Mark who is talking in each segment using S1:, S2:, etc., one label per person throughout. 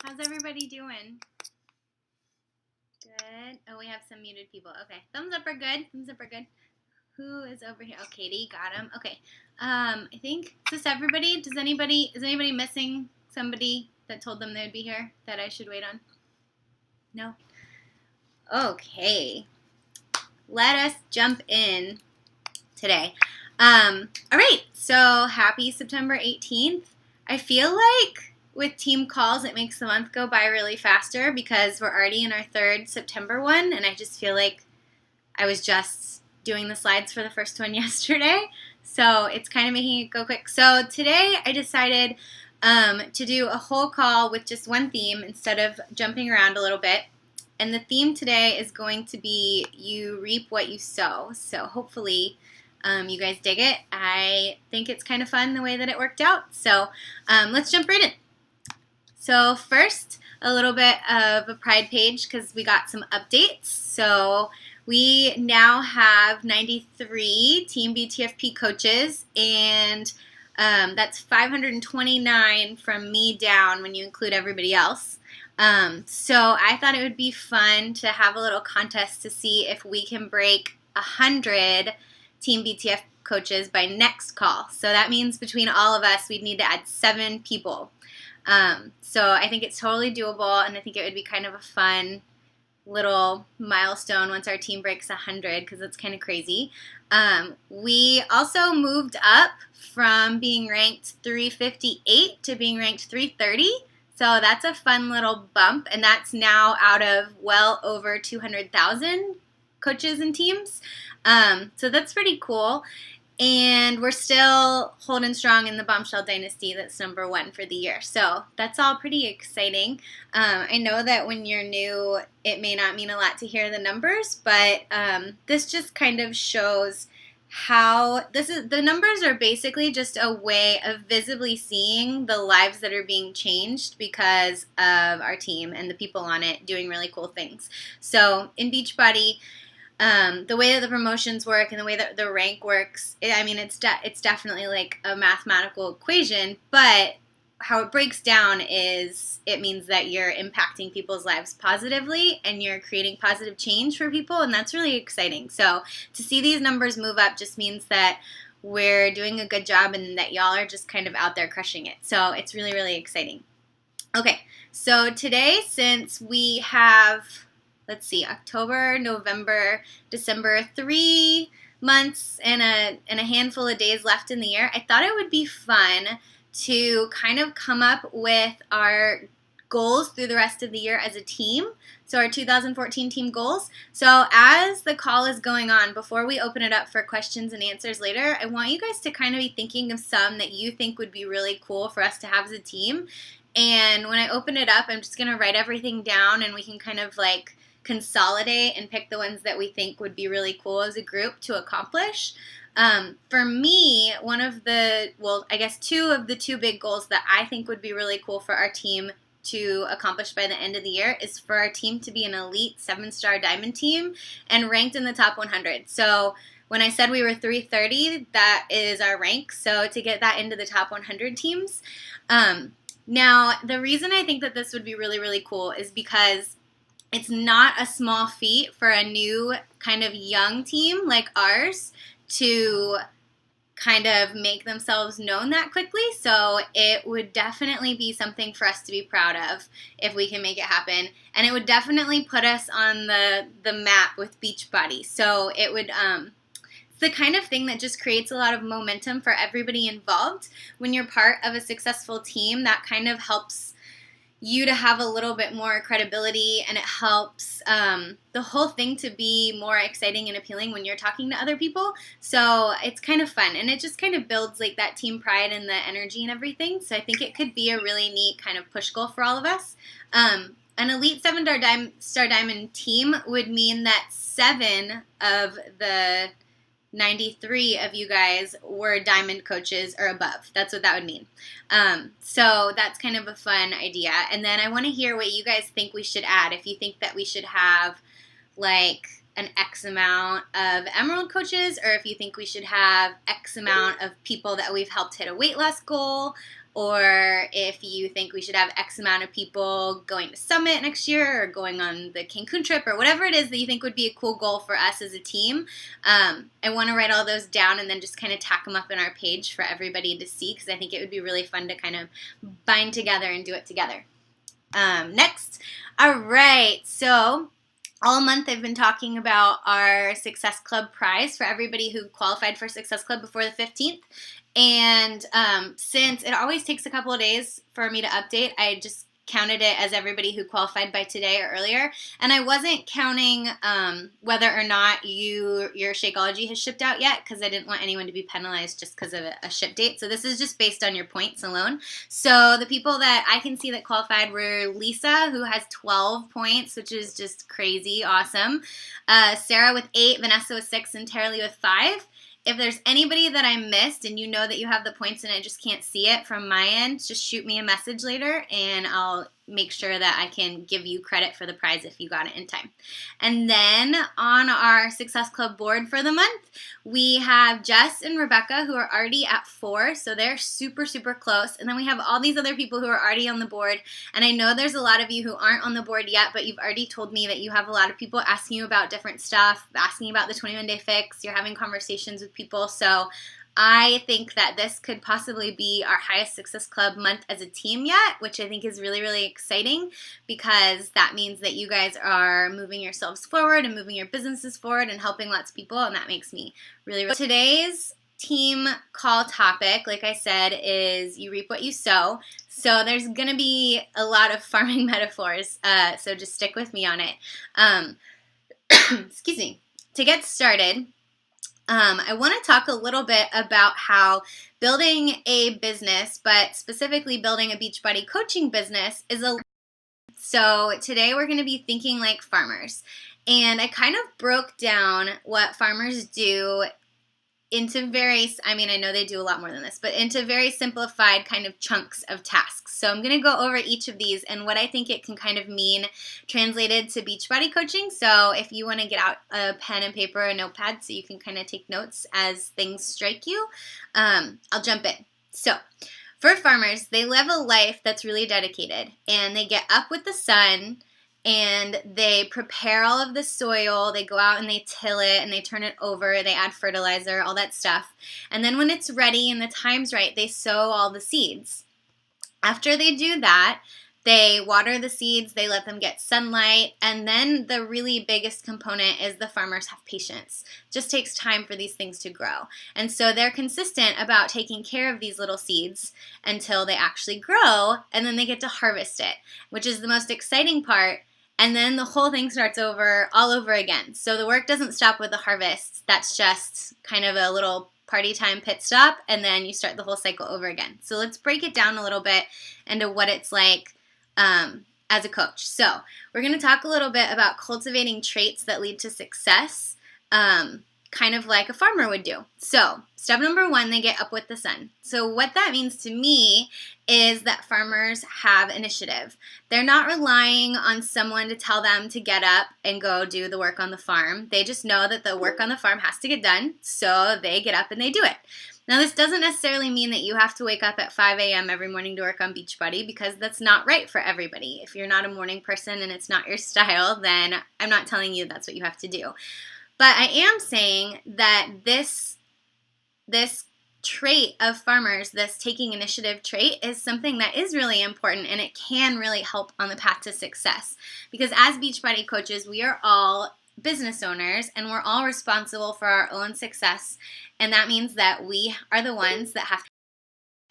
S1: How's everybody doing? Good. Oh, we have some muted people. Okay. Thumbs up are good. Thumbs up are good. Who is over here? Oh, Katie. Got him. Okay. I think, is this everybody? Is anybody missing somebody that told them they would be here that I should wait on? No? Okay. Let us jump in today. All right. So happy September 18th. I feel like with team calls, it makes the month go by really faster because we're already in our third September one, and I just feel like I was just doing the slides for the first one yesterday, so it's kind of making it go quick. So today I decided to do a whole call with just one theme instead of jumping around a little bit, and the theme today is going to be you reap what you sow, so hopefully you guys dig it. I think it's kind of fun the way that it worked out, so let's jump right in. So first, a little bit of a pride page because we got some updates. So we now have 93 TeamBTFP coaches, and that's 529 from me down when you include everybody else. So I thought it would be fun to have a little contest to see if we can break 100 TeamBTF coaches by next call. So that means between all of us, we'd need to add 7 people. So I think it's totally doable, and I think it would be kind of a fun little milestone once our team breaks 100 because it's kind of crazy. We also moved up from being ranked 358 to being ranked 330. So that's a fun little bump, and that's now out of well over 200,000 coaches and teams. So that's pretty cool. And we're still holding strong in the Bombshell Dynasty. That's number 1 for the year. So that's all pretty exciting. I know that when you're new, it may not mean a lot to hear the numbers, but this just kind of shows how the numbers are basically just a way of visibly seeing the lives that are being changed because of our team and the people on it doing really cool things. So in Beachbody, the way that the promotions work and the way that the rank works, it's definitely like a mathematical equation, but how it breaks down is it means that you're impacting people's lives positively and you're creating positive change for people, and that's really exciting. So to see these numbers move up just means that we're doing a good job and that y'all are just kind of out there crushing it. So it's really, really exciting. Okay, so today, since we have, let's see, October, November, December, 3 months and a handful of days left in the year, I thought it would be fun to kind of come up with our goals through the rest of the year as a team. So our 2014 team goals. So as the call is going on, before we open it up for questions and answers later, I want you guys to kind of be thinking of some that you think would be really cool for us to have as a team. And when I open it up, I'm just going to write everything down, and we can kind of like consolidate and pick the ones that we think would be really cool as a group to accomplish. For me, two of the 2 big goals that I think would be really cool for our team to accomplish by the end of the year is for our team to be an elite 7-star diamond team and ranked in the top 100. So when I said we were 330, that is our rank. So to get that into the top 100 teams. Now, the reason I think that this would be really, really cool is because it's not a small feat for a new kind of young team like ours to kind of make themselves known that quickly. So it would definitely be something for us to be proud of if we can make it happen. And it would definitely put us on the map with Beachbody. So it would, it's the kind of thing that just creates a lot of momentum for everybody involved. When you're part of a successful team, that kind of helps you to have a little bit more credibility, and it helps the whole thing to be more exciting and appealing when you're talking to other people. So it's kind of fun, and it just kind of builds like that team pride and the energy and everything. So I think it could be a really neat kind of push goal for all of us. An elite 7-star diamond team would mean that 7 of the 93 of you guys were diamond coaches or above. That's what that would mean. So that's kind of a fun idea. And then I want to hear what you guys think we should add. If you think that we should have like an X amount of Emerald coaches, or if you think we should have X amount of people that we've helped hit a weight loss goal, or if you think we should have X amount of people going to Summit next year or going on the Cancun trip, or whatever it is that you think would be a cool goal for us as a team. I want to write all those down and then just kind of tack them up in our page for everybody to see, because I think it would be really fun to kind of bind together and do it together. Next. All right. So all month I've been talking about our Success Club prize for everybody who qualified for Success Club before the 15th. And since it always takes a couple of days for me to update, I just counted it as everybody who qualified by today or earlier. And I wasn't counting whether or not your Shakeology has shipped out yet, because I didn't want anyone to be penalized just because of a ship date. So this is just based on your points alone. So the people that I can see that qualified were Lisa, who has 12 points, which is just crazy awesome. Sarah with 8, Vanessa with 6, and Taralee with 5. If there's anybody that I missed and you know that you have the points and I just can't see it from my end, just shoot me a message later and I'll make sure that I can give you credit for the prize if you got it in time. And then on our Success Club board for the month, we have Jess and Rebecca, who are already at 4, so they're super, super close. And then we have all these other people who are already on the board. And I know there's a lot of you who aren't on the board yet, but you've already told me that you have a lot of people asking you about different stuff, asking about the 21-day fix. You're having conversations with people. So I think that this could possibly be our highest Success Club month as a team yet, which I think is really, really exciting, because that means that you guys are moving yourselves forward and moving your businesses forward and helping lots of people, and that makes me really, really. Today's team call topic, like I said, is you reap what you sow. So there's going to be a lot of farming metaphors, so just stick with me on it. Excuse me. To get started, I want to talk a little bit about how building a business, but specifically building a Beachbody coaching business, is a. So today we're going to be thinking like farmers. And I kind of broke down what farmers do into I know they do a lot more than this, but into very simplified kind of chunks of tasks. So I'm going to go over each of these and what I think it can kind of mean translated to Beachbody coaching. So if you want to get out a pen and paper, a notepad, so you can kind of take notes as things strike you, I'll jump in. So for farmers, they live a life that's really dedicated, and they get up with the sun, and they prepare all of the soil. They go out and they till it and they turn it over. They add fertilizer, all that stuff. And then when it's ready and the time's right, they sow all the seeds. After they do that, they water the seeds, they let them get sunlight, and then the really biggest component is the farmers have patience. It just takes time for these things to grow. And so they're consistent about taking care of these little seeds until they actually grow, and then they get to harvest it, which is the most exciting part. And then the whole thing starts all over again. So the work doesn't stop with the harvest. That's just kind of a little party time pit stop, and then you start the whole cycle over again. So let's break it down a little bit into what it's like as a coach. So we're going to talk a little bit about cultivating traits that lead to success, kind of like a farmer would do. So step number 1, they get up with the sun. So what that means to me is that farmers have initiative. They're not relying on someone to tell them to get up and go do the work on the farm. They just know that the work on the farm has to get done, so they get up and they do it. Now, this doesn't necessarily mean that you have to wake up at 5 a.m. every morning to work on Beachbody, because that's not right for everybody. If you're not a morning person and it's not your style, then I'm not telling you that's what you have to do. But I am saying that this trait of farmers, this taking initiative trait, is something that is really important, and it can really help on the path to success. Because as Beachbody coaches, we are all business owners, and we're all responsible for our own success, and that means that we are the ones that have to.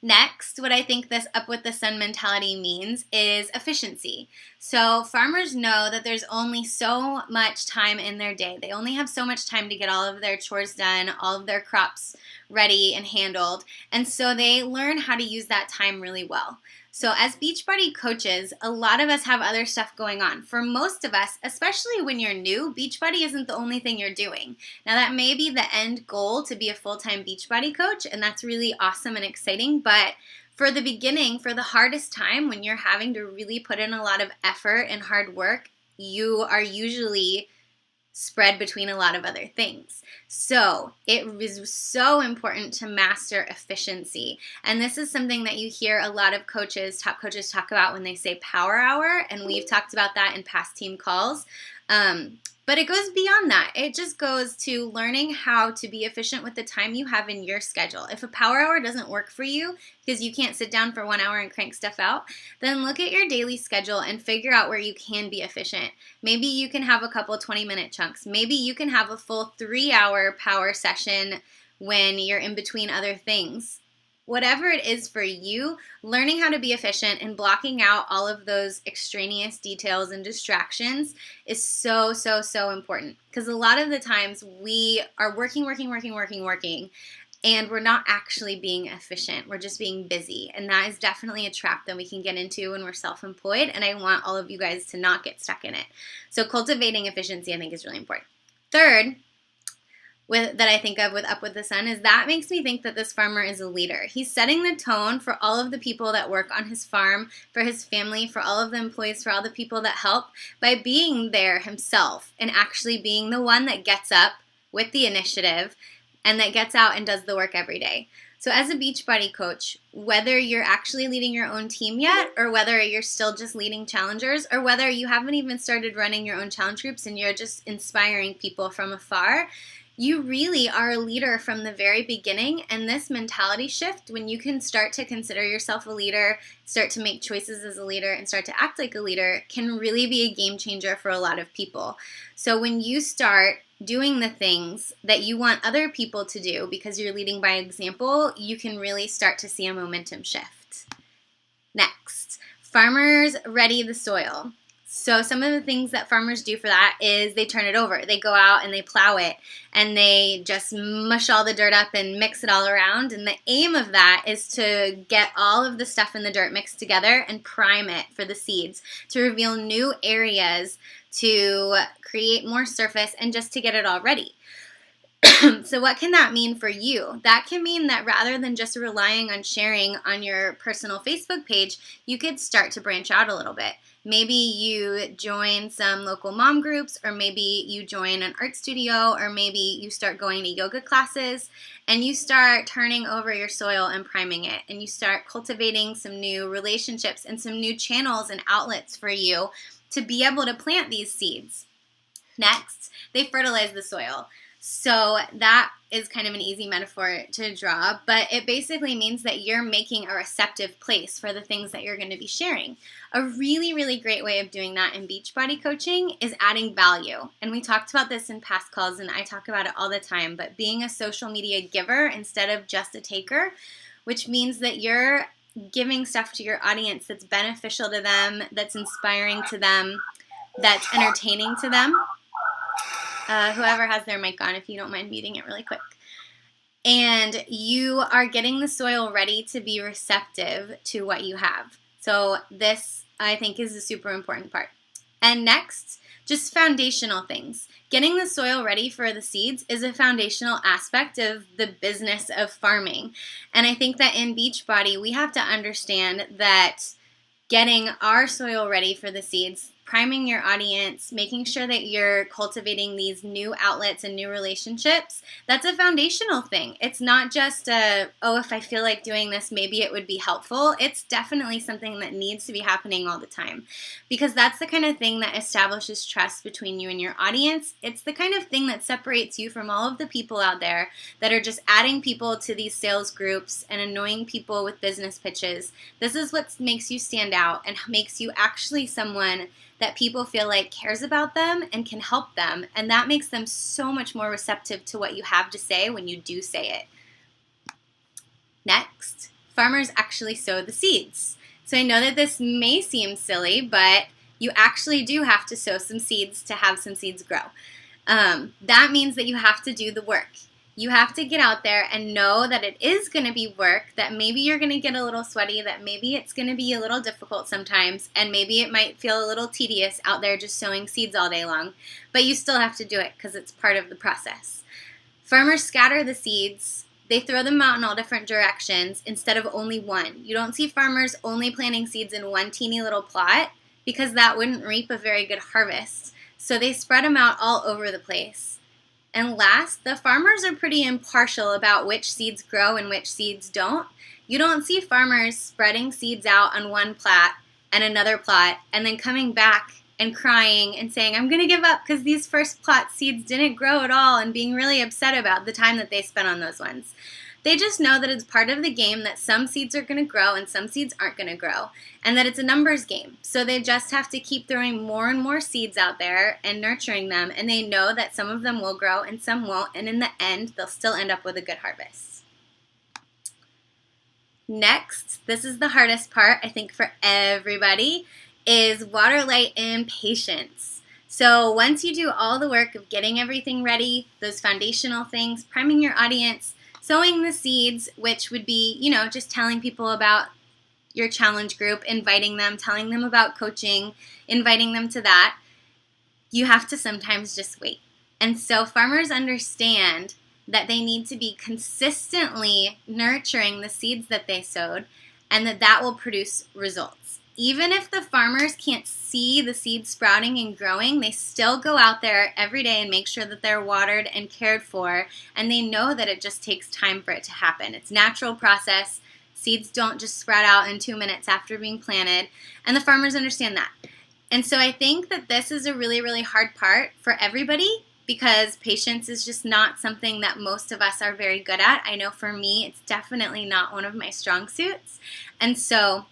S1: Next, what I think this up with the sun mentality means is efficiency. So farmers know that there's only so much time in their day. They only have so much time to get all of their chores done, all of their crops ready and handled, and so they learn how to use that time really well. So as Beachbody coaches, a lot of us have other stuff going on. For most of us, especially when you're new, Beachbody isn't the only thing you're doing. Now that may be the end goal, to be a full-time Beachbody coach, and that's really awesome and exciting, but for the beginning, for the hardest time, when you're having to really put in a lot of effort and hard work, you are usually spread between a lot of other things. So it is so important to master efficiency. And this is something that you hear a lot of coaches, top coaches, talk about when they say power hour. And we've talked about that in past team calls. But it goes beyond that. It just goes to learning how to be efficient with the time you have in your schedule. If a power hour doesn't work for you because you can't sit down for 1 hour and crank stuff out, then look at your daily schedule and figure out where you can be efficient. Maybe you can have a couple 20-minute chunks. Maybe you can have a full 3-hour power session when you're in between other things. Whatever it is for you, learning how to be efficient and blocking out all of those extraneous details and distractions is so, so, so important. Because a lot of the times we are working, and we're not actually being efficient. We're just being busy. And that is definitely a trap that we can get into when we're self-employed. And I want all of you guys to not get stuck in it. So cultivating efficiency, I think, is really important. Third, that I think of with Up with the Sun is that makes me think that this farmer is a leader. He's setting the tone for all of the people that work on his farm, for his family, for all of the employees, for all the people that help by being there himself and actually being the one that gets up with the initiative and that gets out and does the work every day. So as a Beachbody coach, whether you're actually leading your own team yet or whether you're still just leading challengers or whether you haven't even started running your own challenge groups and you're just inspiring people from afar, you really are a leader from the very beginning, and this mentality shift, when you can start to consider yourself a leader, start to make choices as a leader, and start to act like a leader, can really be a game changer for a lot of people. So when you start doing the things that you want other people to do because you're leading by example, you can really start to see a momentum shift. Next, farmers ready the soil. So some of the things that farmers do for that is they turn it over. They go out and they plow it and they just mush all the dirt up and mix it all around. And the aim of that is to get all of the stuff in the dirt mixed together and prime it for the seeds, to reveal new areas, to create more surface, and just to get it all ready. So what can that mean for you? That can mean that rather than just relying on sharing on your personal Facebook page, you could start to branch out a little bit. Maybe you join some local mom groups, or maybe you join an art studio, or maybe you start going to yoga classes, and you start turning over your soil and priming it, and you start cultivating some new relationships and some new channels and outlets for you to be able to plant these seeds. Next, they fertilize the soil. So that is kind of an easy metaphor to draw, but it basically means that you're making a receptive place for the things that you're going to be sharing. A really, really great way of doing that in Beachbody coaching is adding value. And we talked about this in past calls, and I talk about it all the time, but being a social media giver instead of just a taker, which means that you're giving stuff to your audience that's beneficial to them, that's inspiring to them, that's entertaining to them. Whoever has their mic on, if you don't mind muting it really quick. And you are getting the soil ready to be receptive to what you have. So this, I think, is a super important part. And next, just foundational things. Getting the soil ready for the seeds is a foundational aspect of the business of farming. And I think that in Beachbody, we have to understand that getting our soil ready for the seeds, priming your audience, making sure that you're cultivating these new outlets and new relationships, that's a foundational thing. It's not just if I feel like doing this, maybe it would be helpful. It's definitely something that needs to be happening all the time, because that's the kind of thing that establishes trust between you and your audience. It's the kind of thing that separates you from all of the people out there that are just adding people to these sales groups and annoying people with business pitches. This is what makes you stand out and makes you actually someone that people feel like cares about them and can help them. And that makes them so much more receptive to what you have to say when you do say it. Next, farmers actually sow the seeds. So I know that this may seem silly, but you actually do have to sow some seeds to have some seeds grow. That means that you have to do the work. You have to get out there and know that it is going to be work, that maybe you're going to get a little sweaty, that maybe it's going to be a little difficult sometimes, and maybe it might feel a little tedious out there just sowing seeds all day long. But you still have to do it because it's part of the process. Farmers scatter the seeds. They throw them out in all different directions instead of only one. You don't see farmers only planting seeds in one teeny little plot because that wouldn't reap a very good harvest. So they spread them out all over the place. And last, the farmers are pretty impartial about which seeds grow and which seeds don't. You don't see farmers spreading seeds out on one plot and another plot and then coming back and crying and saying, I'm going to give up because these first plot seeds didn't grow at all, and being really upset about the time that they spent on those ones. They just know that it's part of the game that some seeds are going to grow and some seeds aren't going to grow, and that it's a numbers game. So they just have to keep throwing more and more seeds out there and nurturing them, and they know that some of them will grow and some won't, and in the end, they'll still end up with a good harvest. Next, this is the hardest part, I think, for everybody, is water, light, and patience. So once you do all the work of getting everything ready, those foundational things, priming your audience, sowing the seeds, which would be, just telling people about your challenge group, inviting them, telling them about coaching, inviting them to that, you have to sometimes just wait. And so farmers understand that they need to be consistently nurturing the seeds that they sowed, and that will produce results. Even if the farmers can't see the seeds sprouting and growing, they still go out there every day and make sure that they're watered and cared for, and they know that it just takes time for it to happen. It's a natural process. Seeds don't just sprout out in 2 minutes after being planted, and the farmers understand that. And so I think that this is a really, really hard part for everybody, because patience is just not something that most of us are very good at. I know for me, it's definitely not one of my strong suits. And so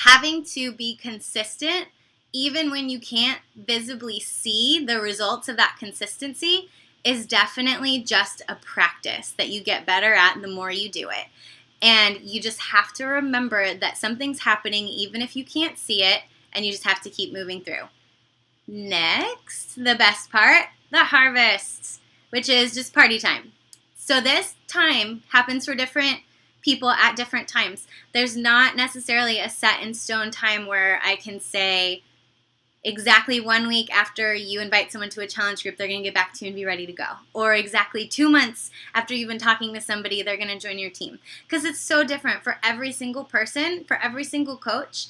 S1: having to be consistent, even when you can't visibly see the results of that consistency, is definitely just a practice that you get better at the more you do it. And you just have to remember that something's happening even if you can't see it, and you just have to keep moving through. Next, the best part, the harvest, which is just party time. So this time happens for different people at different times. There's not necessarily a set in stone time where I can say exactly 1 week after you invite someone to a challenge group, they're going to get back to you and be ready to go. Or exactly 2 months after you've been talking to somebody, they're going to join your team. Because it's so different for every single person, for every single coach.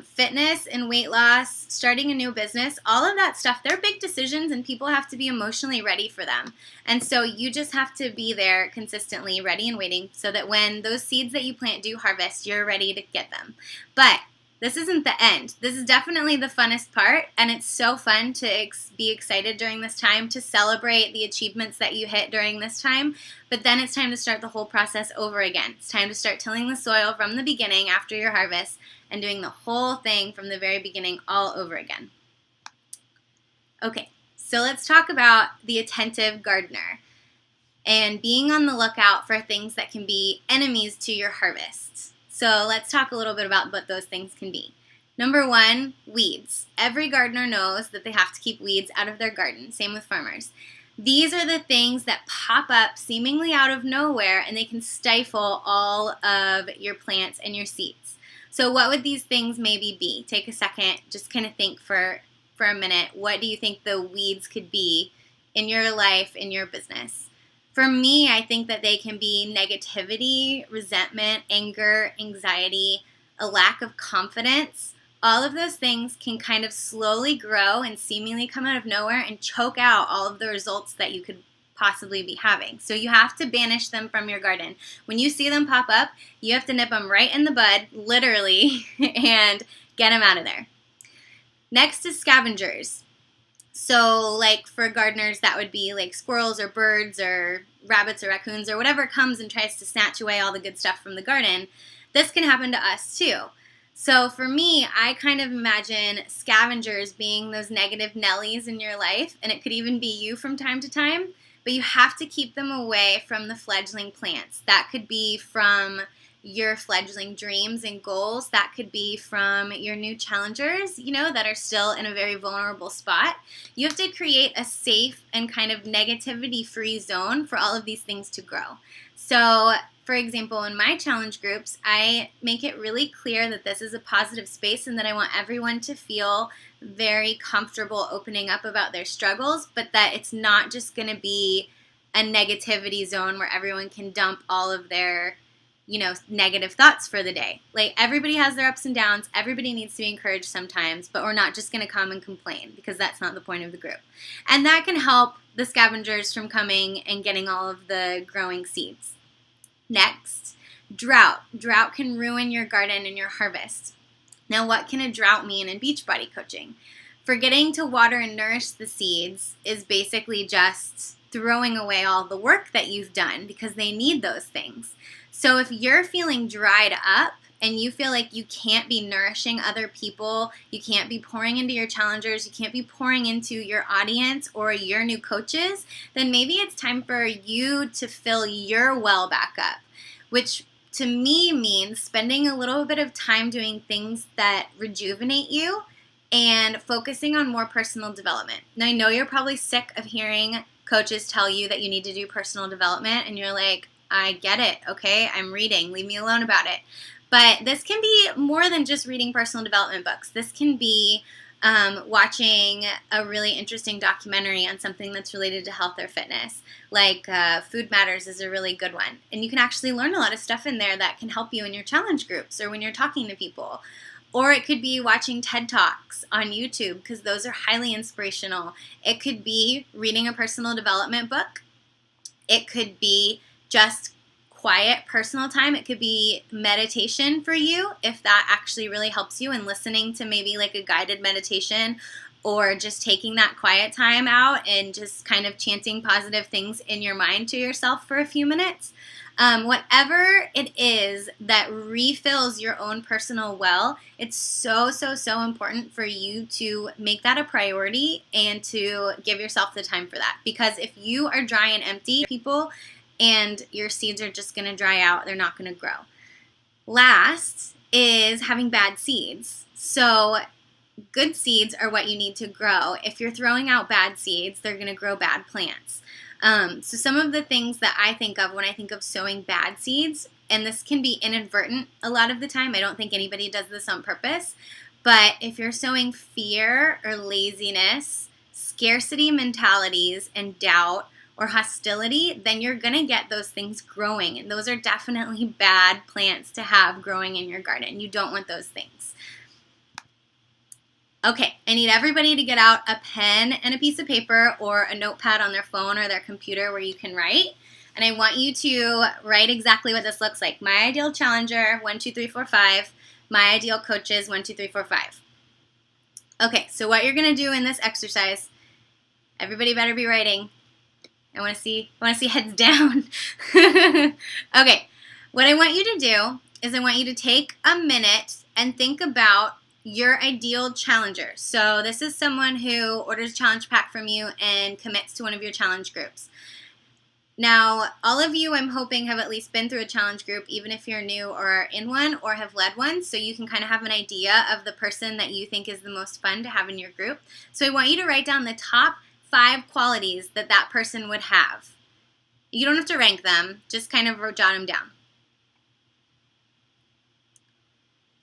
S1: Fitness and weight loss, starting a new business, all of that stuff, they're big decisions, and people have to be emotionally ready for them. And so you just have to be there consistently, ready and waiting, so that when those seeds that you plant do harvest, you're ready to get them. But this isn't the end. This is definitely the funnest part, and it's so fun to be excited during this time, to celebrate the achievements that you hit during this time. But then it's time to start the whole process over again. It's time to start tilling the soil from the beginning after your harvest, and doing the whole thing from the very beginning all over again. Okay, so let's talk about the attentive gardener and being on the lookout for things that can be enemies to your harvest. So let's talk a little bit about what those things can be. Number one, weeds. Every gardener knows that they have to keep weeds out of their garden. Same with farmers. These are the things that pop up seemingly out of nowhere, and they can stifle all of your plants and your seeds. So what would these things maybe be? Take a second, just kind of think for a minute. What do you think the weeds could be in your life, in your business? For me, I think that they can be negativity, resentment, anger, anxiety, a lack of confidence. All of those things can kind of slowly grow and seemingly come out of nowhere and choke out all of the results that you could possibly be having. So you have to banish them from your garden. When you see them pop up, you have to nip them right in the bud, literally, and get them out of there. Next is scavengers. So like for gardeners, that would be like squirrels or birds or rabbits or raccoons or whatever comes and tries to snatch away all the good stuff from the garden. This can happen to us too. So for me, I kind of imagine scavengers being those negative Nellies in your life, and it could even be you from time to time. But you have to keep them away from the fledgling plants. That could be from your fledgling dreams and goals. That could be from your new challengers, that are still in a very vulnerable spot. You have to create a safe and kind of negativity-free zone for all of these things to grow. So, for example, in my challenge groups, I make it really clear that this is a positive space and that I want everyone to feel very comfortable opening up about their struggles, but that it's not just going to be a negativity zone where everyone can dump all of their, negative thoughts for the day. Like, everybody has their ups and downs. Everybody needs to be encouraged sometimes, but we're not just going to come and complain, because that's not the point of the group. And that can help the scavengers from coming and getting all of the growing seeds. Next, drought. Drought can ruin your garden and your harvest. Now, what can a drought mean in Beachbody coaching? Forgetting to water and nourish the seeds is basically just throwing away all the work that you've done, because they need those things. So if you're feeling dried up and you feel like you can't be nourishing other people, you can't be pouring into your challengers, you can't be pouring into your audience or your new coaches, then maybe it's time for you to fill your well back up, which to me means spending a little bit of time doing things that rejuvenate you and focusing on more personal development. Now, I know you're probably sick of hearing coaches tell you that you need to do personal development, and you're like, I get it, okay? I'm reading. Leave me alone about it. But this can be more than just reading personal development books. This can be watching a really interesting documentary on something that's related to health or fitness. Like Food Matters is a really good one. And you can actually learn a lot of stuff in there that can help you in your challenge groups or when you're talking to people. Or it could be watching TED Talks on YouTube, because those are highly inspirational. It could be reading a personal development book. It could be just quiet personal time. It could be meditation for you, if that actually really helps you, and listening to maybe like a guided meditation, or just taking that quiet time out and just kind of chanting positive things in your mind to yourself for a few minutes. Whatever it is that refills your own personal well, it's so important for you to make that a priority and to give yourself the time for that. Because if you are dry and empty, people, and your seeds are just going to dry out, they're not going to grow. Last is having bad seeds. So good seeds are what you need to grow. If you're throwing out bad seeds, they're going to grow bad plants. So some of the things that I think of when I think of sowing bad seeds, and this can be inadvertent a lot of the time, I don't think anybody does this on purpose, but if you're sowing fear or laziness, scarcity mentalities, and doubt or hostility, then you're going to get those things growing. And those are definitely bad plants to have growing in your garden. You don't want those things. Okay, I need everybody to get out a pen and a piece of paper or a notepad on their phone or their computer where you can write. And I want you to write exactly what this looks like. My ideal challenger, 1, 2, 3, 4, 5. My ideal coaches, 1, 2, 3, 4, 5. Okay, so what you're going to do in this exercise, everybody better be writing. I want to see heads down. Okay, what I want you to do is I want you to take a minute and think about your ideal challenger. So this is someone who orders a challenge pack from you and commits to one of your challenge groups. Now, all of you, I'm hoping, have at least been through a challenge group, even if you're new or are in one or have led one, so you can kind of have an idea of the person that you think is the most fun to have in your group. So I want you to write down the top 5 qualities that that person would have. You don't have to rank them, just kind of jot them down.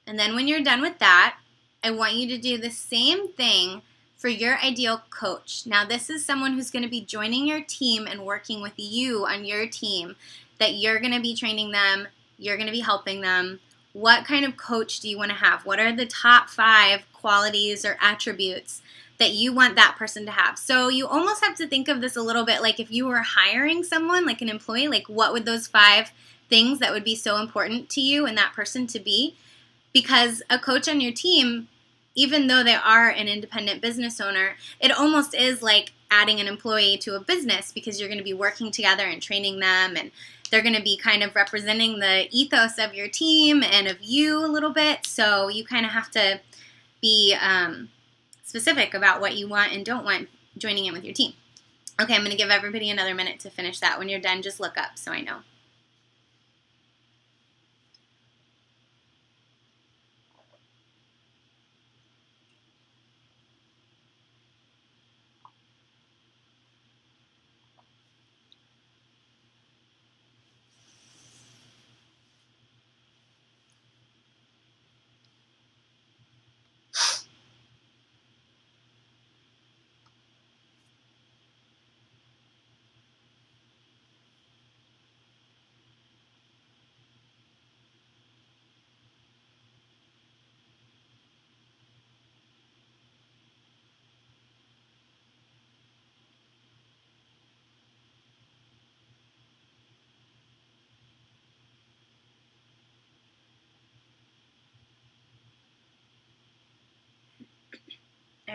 S1: And then when you're done with that, I want you to do the same thing for your ideal coach. Now, this is someone who's going to be joining your team and working with you on your team, that you're going to be training them, you're going to be helping them. What kind of coach do you want to have? What are the top 5 qualities or attributes that you want that person to have? So you almost have to think of this a little bit like if you were hiring someone, like an employee, like what would those 5 things that would be so important to you and that person to be? Because a coach on your team, even though they are an independent business owner, it almost is like adding an employee to a business, because you're going to be working together and training them, and they're going to be kind of representing the ethos of your team and of you a little bit. So you kind of have to be specific about what you want and don't want joining in with your team. Okay, I'm going to give everybody another minute to finish that. When you're done, just look up so I know.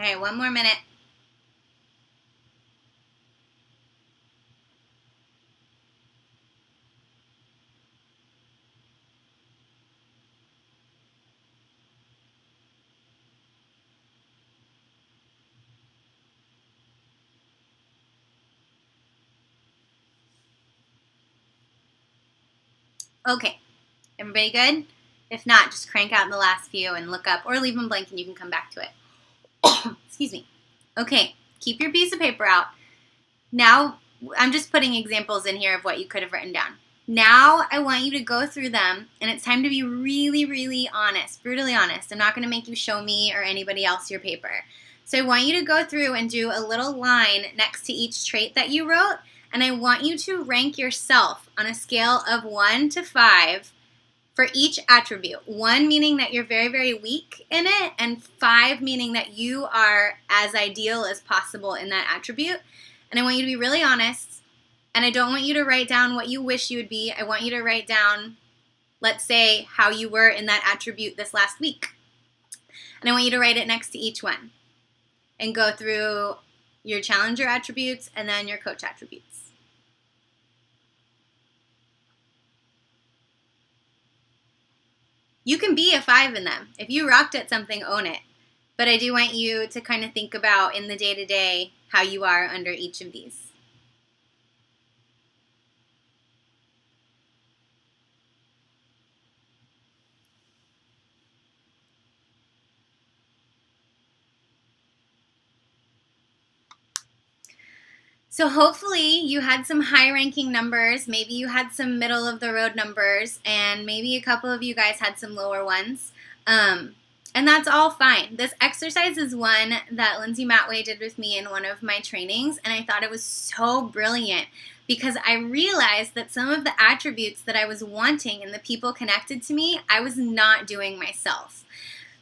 S1: Okay, one more minute. Okay, everybody good? If not, just crank out the last few and look up, or leave them blank and you can come back to it. Excuse me. Okay, keep your piece of paper out. Now, I'm just putting examples in here of what you could have written down. Now, I want you to go through them, and it's time to be really, really honest, brutally honest. I'm not going to make you show me or anybody else your paper. So I want you to go through and do a little line next to each trait that you wrote, and I want you to rank yourself on a scale of 1 to 5 for each attribute. 1 meaning that you're very, very weak in it, and 5 meaning that you are as ideal as possible in that attribute. And I want you to be really honest, and I don't want you to write down what you wish you would be. I want you to write down, let's say, how you were in that attribute this last week. And I want you to write it next to each one and go through your challenger attributes and then your coach attributes. You can be a 5 in them. If you rocked at something, own it. But I do want you to kind of think about in the day-to-day how you are under each of these. So hopefully you had some high-ranking numbers, maybe you had some middle-of-the-road numbers, and maybe a couple of you guys had some lower ones. And that's all fine. This exercise is one that Lindsay Matway did with me in one of my trainings, and I thought it was so brilliant because I realized that some of the attributes that I was wanting in the people connected to me, I was not doing myself.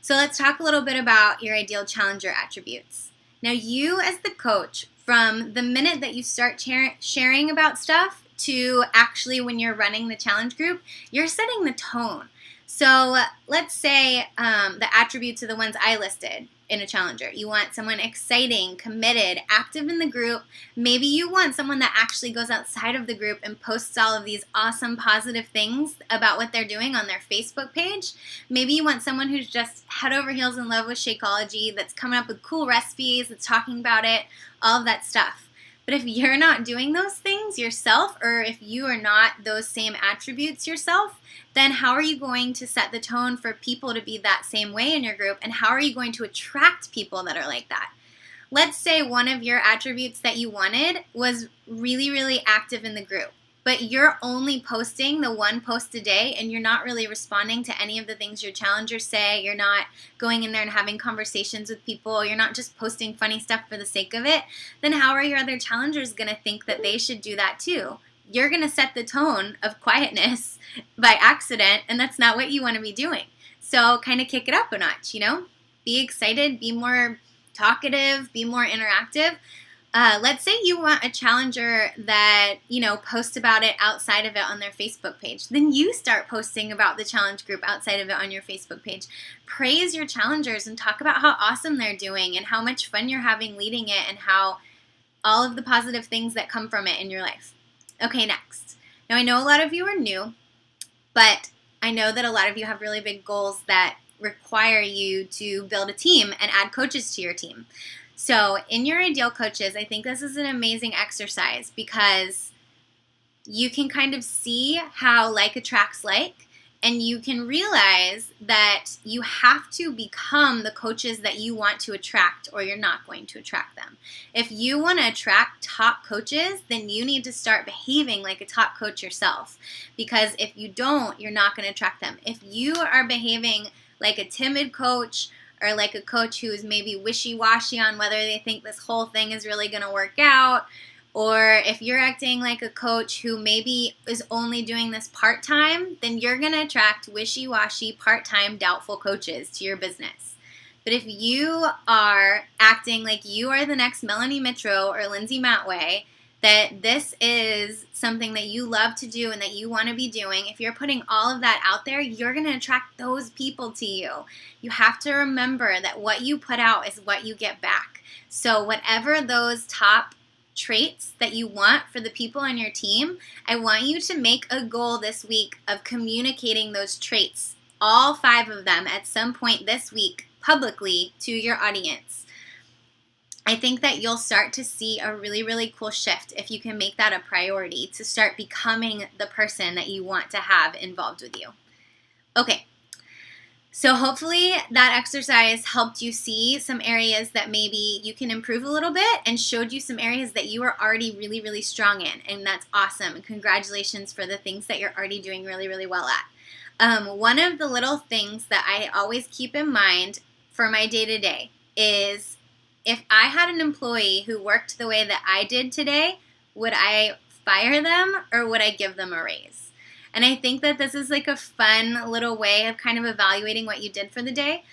S1: So let's talk a little bit about your ideal challenger attributes. Now, you as the coach, from the minute that you start sharing about stuff to actually when you're running the challenge group, you're setting the tone. So let's say the attributes are the ones I listed in a challenger. You want someone exciting, committed, active in the group. Maybe you want someone that actually goes outside of the group and posts all of these awesome positive things about what they're doing on their Facebook page. Maybe you want someone who's just head over heels in love with Shakeology, that's coming up with cool recipes, that's talking about it, all of that stuff. But if you're not doing those things yourself, or if you are not those same attributes yourself, then how are you going to set the tone for people to be that same way in your group, and how are you going to attract people that are like that? Let's say one of your attributes that you wanted was really, really active in the group, but you're only posting the 1 post a day and you're not really responding to any of the things your challengers say. You're not going in there and having conversations with people. You're not just posting funny stuff for the sake of it. Then how are your other challengers going to think that they should do that too? You're going to set the tone of quietness by accident, and that's not what you want to be doing. So kind of kick it up a notch, Be excited, be more talkative, be more interactive. Let's say you want a challenger that, posts about it outside of it on their Facebook page. Then you start posting about the challenge group outside of it on your Facebook page. Praise your challengers and talk about how awesome they're doing and how much fun you're having leading it and how all of the positive things that come from it in your life. Okay, next. Now, I know a lot of you are new, but I know that a lot of you have really big goals that require you to build a team and add coaches to your team. So in your ideal coaches, I think this is an amazing exercise because you can kind of see how like attracts like, and you can realize that you have to become the coaches that you want to attract or you're not going to attract them. If you want to attract top coaches, then you need to start behaving like a top coach yourself, because if you don't, you're not going to attract them. If you are behaving like a timid coach or like a coach who is maybe wishy-washy on whether they think this whole thing is really going to work out, or if you're acting like a coach who maybe is only doing this part-time, then you're going to attract wishy-washy, part-time, doubtful coaches to your business. But if you are acting like you are the next Melanie Mitro or Lindsay Matway, that this is something that you love to do and that you want to be doing, if you're putting all of that out there, you're going to attract those people to you. You have to remember that what you put out is what you get back. So whatever those top traits that you want for the people on your team, I want you to make a goal this week of communicating those traits, all 5 of them, at some point this week publicly to your audience. I think that you'll start to see a really, really cool shift if you can make that a priority to start becoming the person that you want to have involved with you. Okay, so hopefully that exercise helped you see some areas that maybe you can improve a little bit and showed you some areas that you are already really, really strong in, and that's awesome. And congratulations for the things that you're already doing really, really well at. One of the little things that I always keep in mind for my day-to-day is, if I had an employee who worked the way that I did today, would I fire them or would I give them a raise? And I think that this is like a fun little way of kind of evaluating what you did for the day.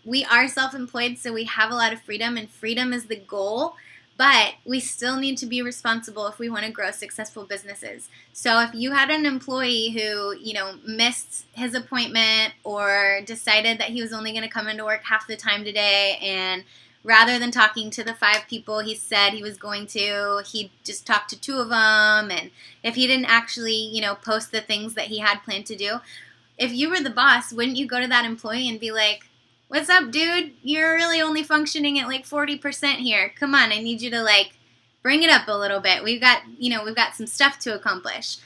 S1: We are self-employed, so we have a lot of freedom, and freedom is the goal, but we still need to be responsible if we want to grow successful businesses. So if you had an employee who, missed his appointment or decided that he was only going to come into work half the time today, and rather than talking to the 5 people he said he was going to, he just talked to 2 of them. And if he didn't actually, post the things that he had planned to do, if you were the boss, wouldn't you go to that employee and be like, "What's up, dude? You're really only functioning at like 40% here. Come on, I need you to bring it up a little bit. We've got some stuff to accomplish."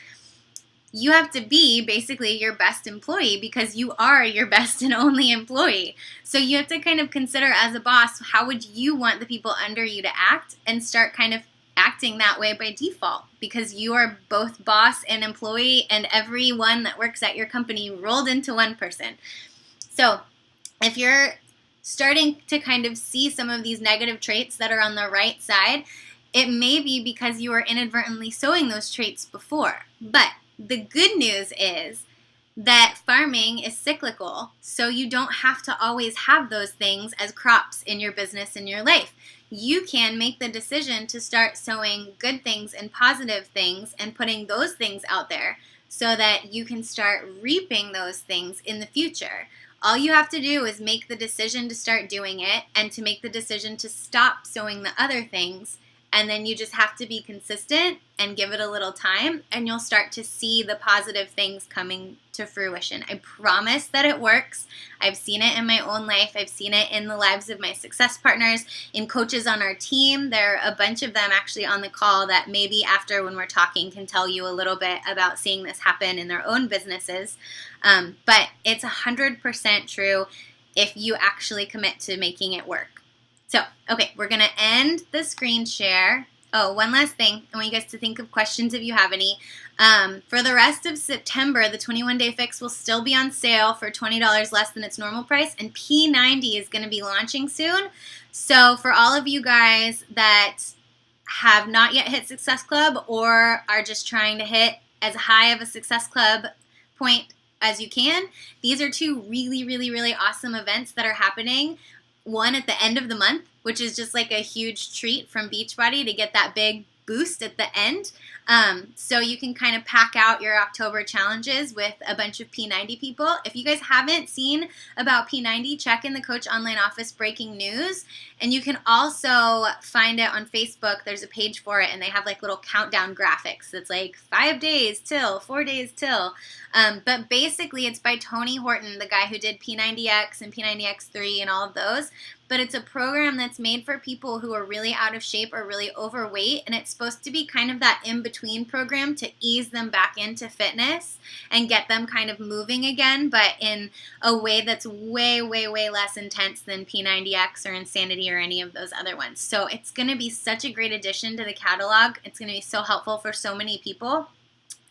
S1: You have to be basically your best employee because you are your best and only employee. So you have to kind of consider, as a boss, how would you want the people under you to act, and start kind of acting that way by default, because you are both boss and employee, and everyone that works at your company rolled into one person. So if you're starting to kind of see some of these negative traits that are on the right side, it may be because you were inadvertently sowing those traits before. But the good news is that farming is cyclical, so you don't have to always have those things as crops in your business and your life. You can make the decision to start sowing good things and positive things and putting those things out there so that you can start reaping those things in the future. All you have to do is make the decision to start doing it, and to make the decision to stop sowing the other things. And then you just have to be consistent and give it a little time, and you'll start to see the positive things coming to fruition. I promise that it works. I've seen it in my own life. I've seen it in the lives of my success partners, in coaches on our team. There are a bunch of them actually on the call that maybe after, when we're talking, can tell you a little bit about seeing this happen in their own businesses. But it's 100% true if you actually commit to making it work. So, okay, we're going to end the screen share. Oh, one last thing. I want you guys to think of questions if you have any. For the rest of September, the 21-day fix will still be on sale for $20 less than its normal price, and P90 is going to be launching soon. So for all of you guys that have not yet hit Success Club, or are just trying to hit as high of a Success Club point as you can, these are 2 really, really, really awesome events that are happening. One at the end of the month, which is just like a huge treat from Beachbody to get that big boost at the end. So you can kind of pack out your October challenges with a bunch of P90 people. If you guys haven't seen about P90, check in the Coach Online Office breaking news. And you can also find it on Facebook. There's a page for it, and they have like little countdown graphics. It's like 5 days till, 4 days till. But basically it's by Tony Horton, the guy who did P90X and P90X3 and all of those. But it's a program that's made for people who are really out of shape or really overweight, and it's supposed to be kind of that in-between program to ease them back into fitness and get them kind of moving again, but in a way that's way, way, way less intense than P90X or Insanity or any of those other ones. So it's going to be such a great addition to the catalog. It's going to be so helpful for so many people,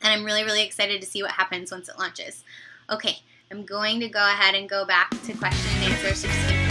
S1: and I'm really, really excited to see what happens once it launches. Okay, I'm going to go ahead and go back to question and answer.